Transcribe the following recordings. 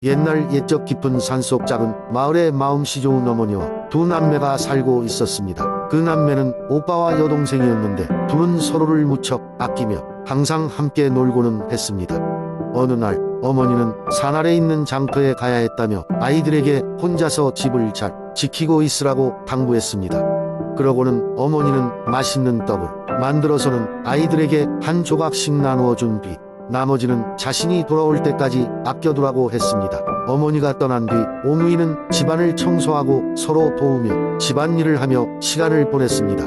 옛날 옛적 깊은 산속 작은 마을에 마음씨 좋은 어머니와 두 남매가 살고 있었습니다. 그 남매는 오빠와 여동생이었는데 둘은 서로를 무척 아끼며 항상 함께 놀고는 했습니다. 어느 날 어머니는 산 아래 있는 장터에 가야 했다며 아이들에게 혼자서 집을 잘 지키고 있으라고 당부했습니다. 그러고는 어머니는 맛있는 떡을 만들어서는 아이들에게 한 조각씩 나누어 준 뒤 나머지는 자신이 돌아올 때까지 아껴두라고 했습니다. 어머니가 떠난 뒤 오누이는 집안을 청소하고 서로 도우며 집안일을 하며 시간을 보냈습니다.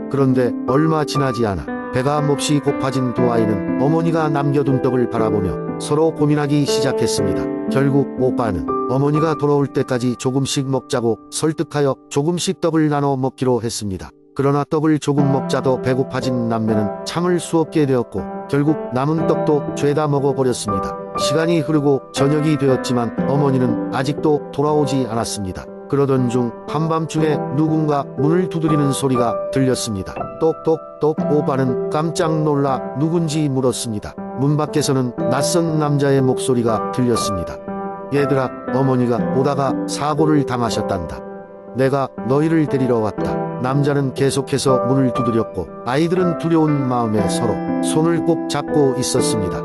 그런데 얼마 지나지 않아 배가 몹시 고파진 두 아이는 어머니가 남겨둔 떡을 바라보며 서로 고민하기 시작했습니다. 결국 오빠는 어머니가 돌아올 때까지 조금씩 먹자고 설득하여 조금씩 떡을 나눠 먹기로 했습니다. 그러나 떡을 조금 먹자더 배고파진 남매는 참을 수 없게 되었고 결국 남은 떡도 죄다 먹어버렸습니다. 시간이 흐르고 저녁이 되었지만 어머니는 아직도 돌아오지 않았습니다. 그러던 중 한밤중에 누군가 문을 두드리는 소리가 들렸습니다. 똑똑똑. 오빠는 깜짝 놀라 누군지 물었습니다. 문 밖에서는 낯선 남자의 목소리가 들렸습니다. 얘들아, 어머니가 오다가 사고를 당하셨단다. 내가 너희를 데리러 왔다. 남자는 계속해서 문을 두드렸고 아이들은 두려운 마음에 서로 손을 꼭 잡고 있었습니다.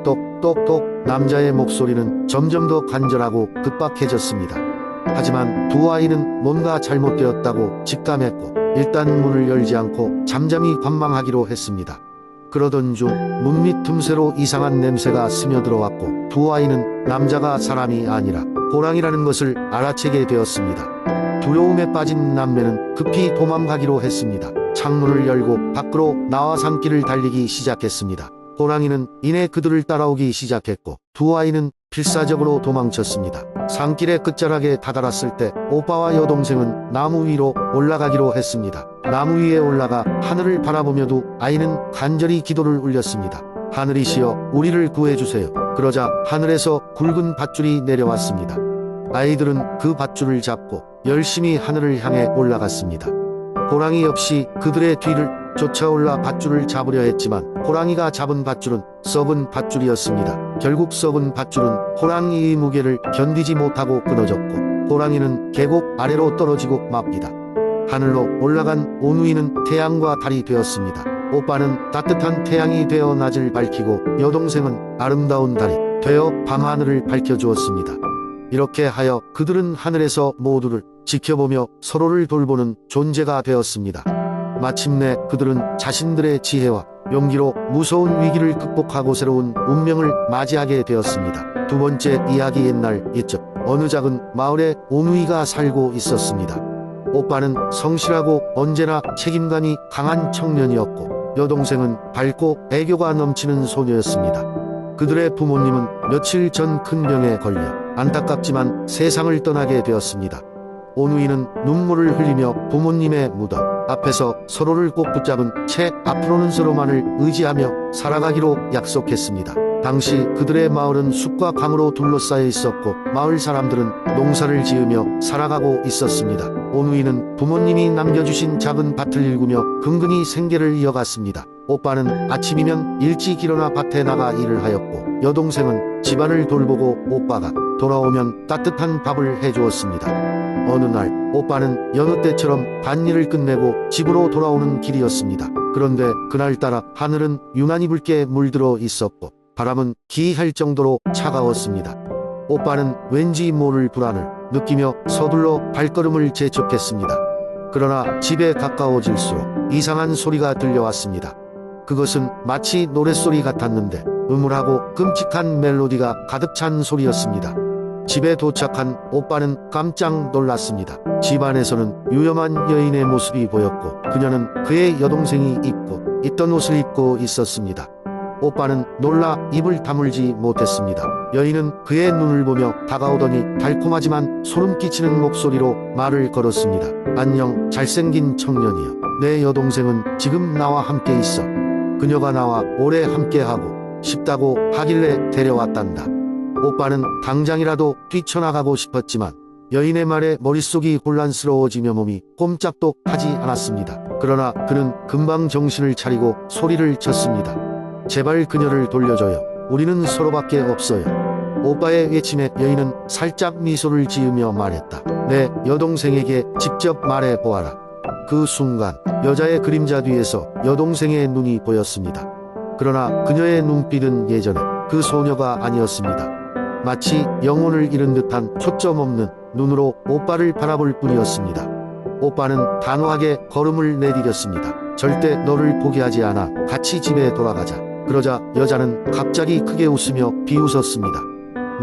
똑똑똑. 남자의 목소리는 점점 더 간절하고 급박해졌습니다. 하지만 두 아이는 뭔가 잘못되었다고 직감했고 일단 문을 열지 않고 잠잠히 관망하기로 했습니다. 그러던 중 문 밑 틈새로 이상한 냄새가 스며들어왔고 두 아이는 남자가 사람이 아니라 호랑이라는 것을 알아채게 되었습니다. 두려움에 빠진 남매는 급히 도망가기로 했습니다. 창문을 열고 밖으로 나와 산길을 달리기 시작했습니다. 호랑이는 이내 그들을 따라오기 시작했고 두 아이는 필사적으로 도망쳤습니다. 산길의 끝자락에 다다랐을 때 오빠와 여동생은 나무 위로 올라가기로 했습니다. 나무 위에 올라가 하늘을 바라보며도 아이는 간절히 기도를 올렸습니다. 하늘이시여, 우리를 구해주세요. 그러자 하늘에서 굵은 밧줄이 내려왔습니다. 아이들은 그 밧줄을 잡고 열심히 하늘을 향해 올라갔습니다. 호랑이 역시 그들의 뒤를 쫓아올라 밧줄을 잡으려 했지만 호랑이가 잡은 밧줄은 썩은 밧줄이었습니다. 결국 썩은 밧줄은 호랑이의 무게를 견디지 못하고 끊어졌고 호랑이는 계곡 아래로 떨어지고 맙니다. 하늘로 올라간 오누이는 태양과 달이 되었습니다. 오빠는 따뜻한 태양이 되어 낮을 밝히고 여동생은 아름다운 달이 되어 밤하늘을 밝혀주었습니다. 이렇게 하여 그들은 하늘에서 모두를 지켜보며 서로를 돌보는 존재가 되었습니다. 마침내 그들은 자신들의 지혜와 용기로 무서운 위기를 극복하고 새로운 운명을 맞이하게 되었습니다. 두 번째 이야기. 옛날 옛적 어느 작은 마을에 오누이가 살고 있었습니다. 오빠는 성실하고 언제나 책임감이 강한 청년이었고 여동생은 밝고 애교가 넘치는 소녀였습니다. 그들의 부모님은 며칠 전 큰 병에 걸려 안타깝지만 세상을 떠나게 되었습니다. 오누이는 눈물을 흘리며 부모님의 무덤 앞에서 서로를 꼭 붙잡은 채 앞으로는 서로만을 의지하며 살아가기로 약속했습니다. 당시 그들의 마을은 숲과 강으로 둘러싸여 있었고 마을 사람들은 농사를 지으며 살아가고 있었습니다. 오누이는 부모님이 남겨주신 작은 밭을 일구며 근근히 생계를 이어갔습니다. 오빠는 아침이면 일찍 일어나 밭에 나가 일을 하였고 여동생은 집안을 돌보고 오빠가 돌아오면 따뜻한 밥을 해주었습니다. 어느 날 오빠는 여느 때처럼 밭일을 끝내고 집으로 돌아오는 길이었습니다. 그런데 그날따라 하늘은 유난히 붉게 물들어 있었고 바람은 기이할 정도로 차가웠습니다. 오빠는 왠지 모를 불안을 느끼며 서둘러 발걸음을 재촉했습니다. 그러나 집에 가까워질수록 이상한 소리가 들려왔습니다. 그것은 마치 노랫소리 같았는데 음울하고 끔찍한 멜로디가 가득 찬 소리였습니다. 집에 도착한 오빠는 깜짝 놀랐습니다. 집 안에서는 유염한 여인의 모습이 보였고 그녀는 그의 여동생이 입고 있던 옷을 입고 있었습니다. 오빠는 놀라 입을 다물지 못했습니다. 여인은 그의 눈을 보며 다가오더니 달콤하지만 소름 끼치는 목소리로 말을 걸었습니다. 안녕, 잘생긴 청년이여. 내 여동생은 지금 나와 함께 있어. 그녀가 나와 오래 함께하고 싶다고 하길래 데려왔단다. 오빠는 당장이라도 뛰쳐나가고 싶었지만 여인의 말에 머릿속이 혼란스러워지며 몸이 꼼짝도 하지 않았습니다. 그러나 그는 금방 정신을 차리고 소리를 쳤습니다. 제발 그녀를 돌려줘요. 우리는 서로밖에 없어요. 오빠의 외침에 여인은 살짝 미소를 지으며 말했다. 내 여동생에게 직접 말해보아라. 그 순간 여자의 그림자 뒤에서 여동생의 눈이 보였습니다. 그러나 그녀의 눈빛은 예전에 그 소녀가 아니었습니다. 마치 영혼을 잃은 듯한 초점 없는 눈으로 오빠를 바라볼 뿐이었습니다. 오빠는 단호하게 걸음을 내디뎠습니다. 절대 너를 포기하지 않아. 같이 집에 돌아가자. 그러자 여자는 갑자기 크게 웃으며 비웃었습니다.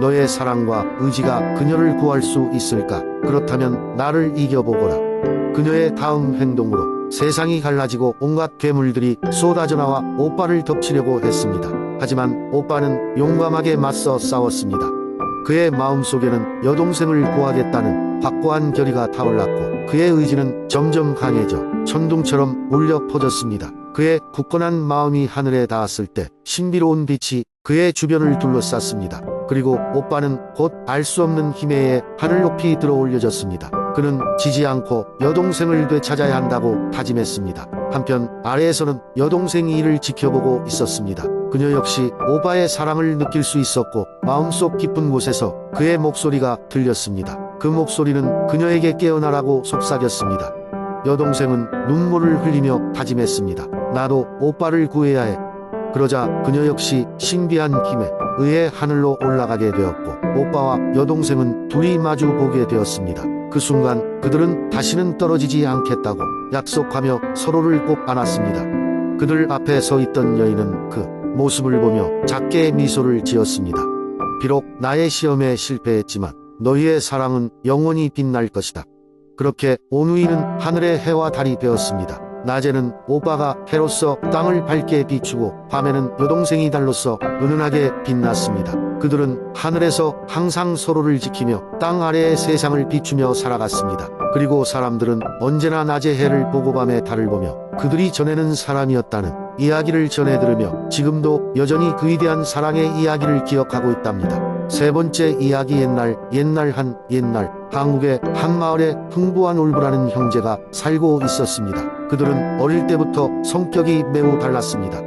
너의 사랑과 의지가 그녀를 구할 수 있을까? 그렇다면 나를 이겨보거라. 그녀의 다음 행동으로 세상이 갈라지고 온갖 괴물들이 쏟아져 나와 오빠를 덮치려고 했습니다. 하지만 오빠는 용감하게 맞서 싸웠습니다. 그의 마음속에는 여동생을 구하겠다는 확고한 결의가 타올랐고 그의 의지는 점점 강해져 천둥처럼 울려 퍼졌습니다. 그의 굳건한 마음이 하늘에 닿았을 때 신비로운 빛이 그의 주변을 둘러쌌습니다. 그리고 오빠는 곧 알 수 없는 힘에 하늘 높이 들어올려졌습니다. 그는 지지 않고 여동생을 되찾아야 한다고 다짐했습니다. 한편 아래에서는 여동생이 이를 지켜보고 있었습니다. 그녀 역시 오빠의 사랑을 느낄 수 있었고 마음속 깊은 곳에서 그의 목소리가 들렸습니다. 그 목소리는 그녀에게 깨어나라고 속삭였습니다. 여동생은 눈물을 흘리며 다짐했습니다. 나도 오빠를 구해야 해. 그러자 그녀 역시 신비한 힘에 의해 하늘로 올라가게 되었고 오빠와 여동생은 둘이 마주 보게 되었습니다. 그 순간 그들은 다시는 떨어지지 않겠다고 약속하며 서로를 꼭 안았습니다. 그들 앞에 서 있던 여인은 그 모습을 보며 작게 미소를 지었습니다. 비록 나의 시험에 실패했지만 너희의 사랑은 영원히 빛날 것이다. 그렇게 오누이는 하늘의 해와 달이 되었습니다. 낮에는 오빠가 해로서 땅을 밝게 비추고 밤에는 여동생이 달로서 은은하게 빛났습니다. 그들은 하늘에서 항상 서로를 지키며 땅 아래의 세상을 비추며 살아갔습니다. 그리고 사람들은 언제나 낮의 해를 보고 밤의 달을 보며 그들이 전에는 사람이었다는 이야기를 전해 들으며 지금도 여전히 그 위대한 사랑의 이야기를 기억하고 있답니다. 세 번째 이야기. 옛날 한국의 한 마을에 흥부와 놀부라는 형제가 살고 있었습니다. 그들은 어릴 때부터 성격이 매우 달랐습니다.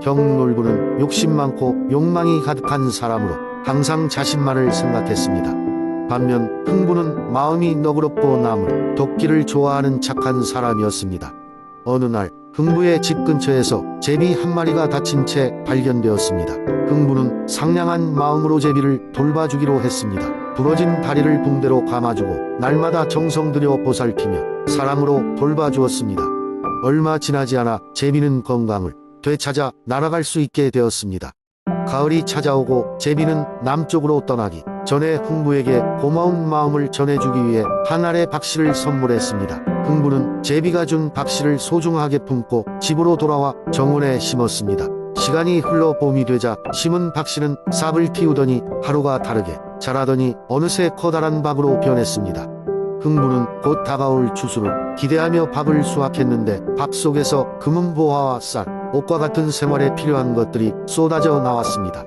형 놀부는 욕심 많고 욕망이 가득한 사람으로 항상 자신만을 생각했습니다. 반면 흥부는 마음이 너그럽고 나무, 도끼를 좋아하는 착한 사람이었습니다. 어느 날 흥부의 집 근처에서 제비 한 마리가 다친 채 발견되었습니다. 흥부는 상냥한 마음으로 제비를 돌봐주기로 했습니다. 부러진 다리를 붕대로 감아주고 날마다 정성 들여 보살피며 사랑으로 돌봐주었습니다. 얼마 지나지 않아 제비는 건강을 되찾아 날아갈 수 있게 되었습니다. 가을이 찾아오고 제비는 남쪽으로 떠나기 전에 흥부에게 고마운 마음을 전해주기 위해 한 알의 박씨를 선물했습니다. 흥부는 제비가 준 박씨를 소중하게 품고 집으로 돌아와 정원에 심었습니다. 시간이 흘러 봄이 되자 심은 박씨는 싹을 틔우더니 하루가 다르게 자라더니 어느새 커다란 박으로 변했습니다. 흥부는 곧 다가올 추수를 기대하며 박을 수확했는데 박 속에서 금은보화와 쌀, 옷과 같은 생활에 필요한 것들이 쏟아져 나왔습니다.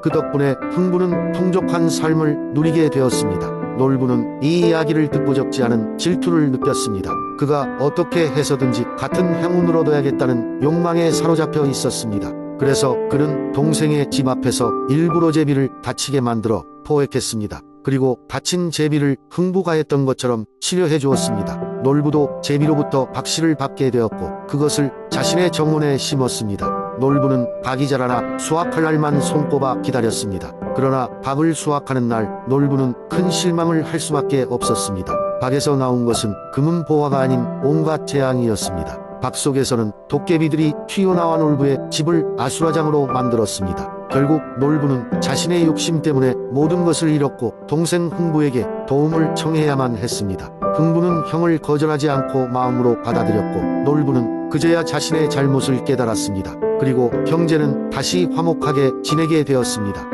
그 덕분에 흥부는 풍족한 삶을 누리게 되었습니다. 놀부는 이 이야기를 듣고 적지 않은 질투를 느꼈습니다. 그가 어떻게 해서든지 같은 행운을 얻어야겠다는 욕망에 사로잡혀 있었습니다. 그래서 그는 동생의 집 앞에서 일부러 제비를 다치게 만들어 포획했습니다. 그리고 다친 제비를 흥부가 했던 것처럼 치료해 주었습니다. 놀부도 제비로부터 박씨를 받게 되었고 그것을 자신의 정원에 심었습니다. 놀부는 박이 자라나 수확할 날만 손꼽아 기다렸습니다. 그러나 박을 수확하는 날 놀부는 큰 실망을 할 수밖에 없었습니다. 박에서 나온 것은 금은보화가 아닌 온갖 재앙이었습니다. 박 속에서는 도깨비들이 튀어나와 놀부의 집을 아수라장으로 만들었습니다. 결국 놀부는 자신의 욕심 때문에 모든 것을 잃었고 동생 흥부에게 도움을 청해야만 했습니다. 흥부는 형을 거절하지 않고 마음으로 받아들였고 놀부는 그제야 자신의 잘못을 깨달았습니다. 그리고 형제는 다시 화목하게 지내게 되었습니다.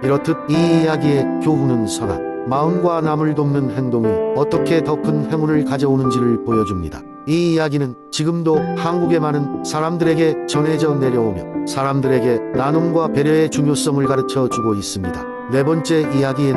이렇듯 이 이야기의 교훈은 선한 마음과 남을 돕는 행동이 어떻게 더 큰 행운을 가져오는지를 보여줍니다. 이 이야기는 지금도 한국의 많은 사람들에게 전해져 내려오며 사람들에게 나눔과 배려의 중요성을 가르쳐 주고 있습니다. 네 번째 이야기.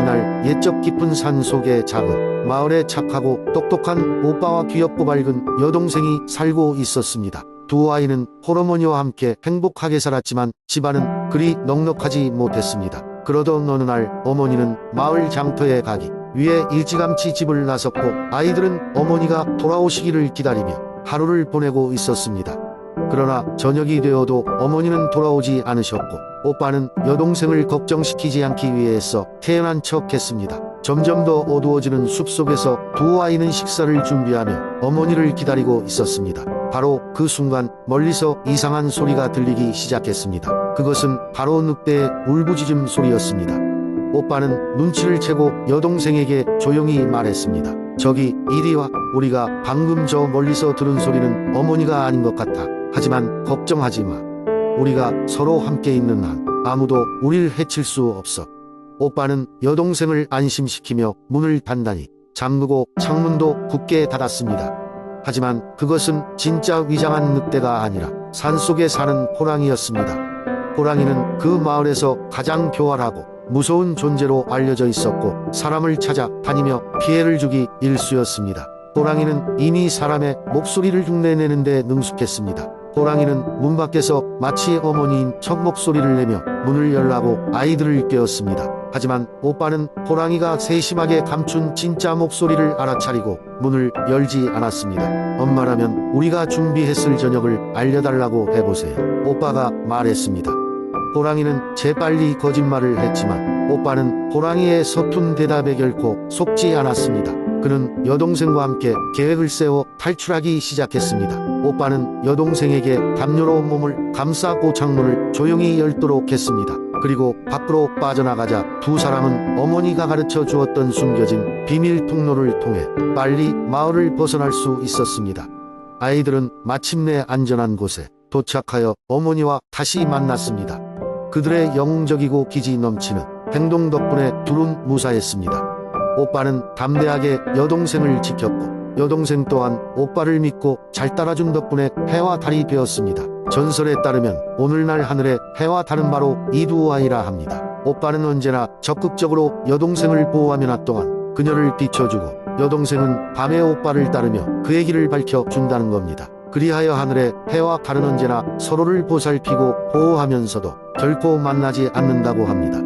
옛적 깊은 산 속의 작은 마을에 착하고 똑똑한 오빠와 귀엽고 밝은 여동생이 살고 있었습니다. 두 아이는 홀어머니와 함께 행복하게 살았지만 집안은 그리 넉넉하지 못했습니다. 그러던 어느 날 어머니는 마을 장터에 가기 위해 일찌감치 집을 나섰고 아이들은 어머니가 돌아오시기를 기다리며 하루를 보내고 있었습니다. 그러나 저녁이 되어도 어머니는 돌아오지 않으셨고 오빠는 여동생을 걱정시키지 않기 위해서 태연한 척했습니다. 점점 더 어두워지는 숲속에서 두 아이는 식사를 준비하며 어머니를 기다리고 있었습니다. 바로 그 순간 멀리서 이상한 소리가 들리기 시작했습니다. 그것은 바로 늑대의 울부짖음 소리였습니다. 오빠는 눈치를 채고 여동생에게 조용히 말했습니다. 저기 이리 와. 우리가 방금 저 멀리서 들은 소리는 어머니가 아닌 것 같아. 하지만 걱정하지 마. 우리가 서로 함께 있는 한 아무도 우릴 해칠 수 없어. 오빠는 여동생을 안심시키며 문을 단단히 잠그고 창문도 굳게 닫았습니다. 하지만 그것은 진짜 위장한 늑대가 아니라 산속에 사는 호랑이였습니다. 호랑이는 그 마을에서 가장 교활하고 무서운 존재로 알려져 있었고 사람을 찾아 다니며 피해를 주기 일쑤였습니다. 호랑이는 이미 사람의 목소리를 흉내내는데 능숙했습니다. 호랑이는 문 밖에서 마치 어머니인 척 목소리를 내며 문을 열라고 아이들을 깨웠습니다. 하지만 오빠는 호랑이가 세심하게 감춘 진짜 목소리를 알아차리고 문을 열지 않았습니다. 엄마라면 우리가 준비했을 저녁을 알려달라고 해보세요. 오빠가 말했습니다. 호랑이는 재빨리 거짓말을 했지만 오빠는 호랑이의 서툰 대답에 결코 속지 않았습니다. 그는 여동생과 함께 계획을 세워 탈출하기 시작했습니다. 오빠는 여동생에게 담요로 몸을 감싸고 창문을 조용히 열도록 했습니다. 그리고 밖으로 빠져나가자 두 사람은 어머니가 가르쳐 주었던 숨겨진 비밀 통로를 통해 빨리 마을을 벗어날 수 있었습니다. 아이들은 마침내 안전한 곳에 도착하여 어머니와 다시 만났습니다. 그들의 영웅적이고 기지 넘치는 행동 덕분에 둘은 무사했습니다. 오빠는 담대하게 여동생을 지켰고 여동생 또한 오빠를 믿고 잘 따라준 덕분에 해와 달이 되었습니다. 전설에 따르면 오늘날 하늘에 해와 달은 바로 이 두 아이라 합니다. 오빠는 언제나 적극적으로 여동생을 보호하며 낮 동안 그녀를 비춰주고 여동생은 밤에 오빠를 따르며 그의 길을 밝혀준다는 겁니다. 그리하여 하늘에 해와 달은 언제나 서로를 보살피고 보호하면서도 결코 만나지 않는다고 합니다.